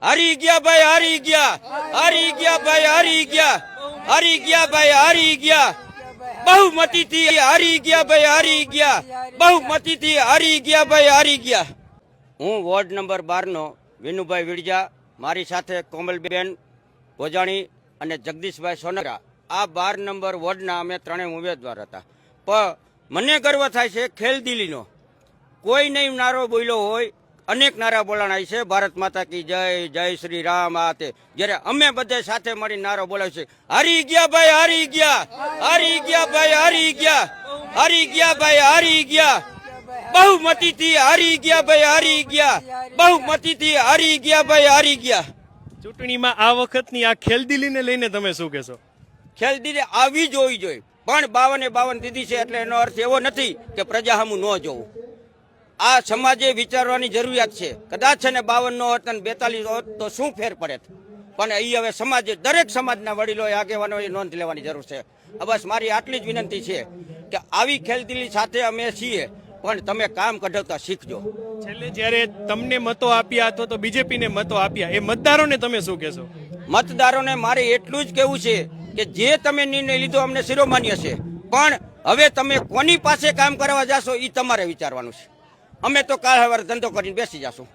હારી ગયા ભાઈ, હારી ગયા, હારી ગયા ભાઈ, હારી ગયા, હારી ગયા ભાઈ, હારી ગયા, બહુમતીથી હારી ગયા ભાઈ, હારી ગયા, બહુમતીથી હારી ગયા ભાઈ, હારી ગયા. હું વોર્ડ નંબર 12 નો વિનુભાઈ વિડજા, મારી સાથે કોમલબેન ભોજાણી અને જગદીશભાઈ સોનગરા, આ 12 નંબર વોર્ડના અમે ત્રણેય ઉમેદવાર હતા. પણ મને ગર્વ થાય છે ખેલદિલીનો. કોઈ નહીં નારો બોલ્યો હોય, અનેક નારા બોલાણાય છે, ભારત માતા કી જય, જય શ્રી રામ. આ તે જ્યારે અમે બધે સાથે મળી નારો બોલાવ છે, હારી ગયા ભાઈ, હારી ગયા, હારી ગયા ભાઈ, હારી ગયા, હારી ગયા ભાઈ, હારી ગયા, બહુમતીથી હારી ગયા ભાઈ, હારી ગયા, બહુમતીથી હારી ગયા ભાઈ, હારી ગયા. ચૂંટણીમાં આ વખતની આ ખેલદિલીને લઈને તમે શું કહેશો? ખેલદિલી આવી જ હોવી જોઈએ, પણ 52 દીધી છે એટલે એનો અર્થ એવો નથી કે પ્રજા સામું ન જોવું. આ સમાજે વિચારવાની જરૂરિયાત છે. કદાચ છે ને 52 નો હોત અને 42 હોત તો શું ફેર પડે, પણ અહીં હવે સમાજે, દરેક સમાજના વડીલોએ, આગેવાનોએ નોંધ લેવાની જરૂર છે. બસ મારી આટલી જ વિનંતી છે કે આવી ખેલદિલી સાથે અમે છીએ, પણ તમે કામ કઢાવતા શીખજો. છેલ્લે જ્યારે તમને મતો આપ્યા અથવા તો બીજેપીને મતો આપ્યા, એ મતદારોને તમે શું કહેશો? મતદારોને મારે એટલું જ કહેવું છે કે જે તમે નિર્ણય લીધો અમને શિરોમાન્ય છે, પણ હવે તમે કોની પાસે કામ કરવા જાશો એ તમારે વિચારવાનું છે. અમે તો કાળ હવાર ધંધો કરીને બેસી જશું.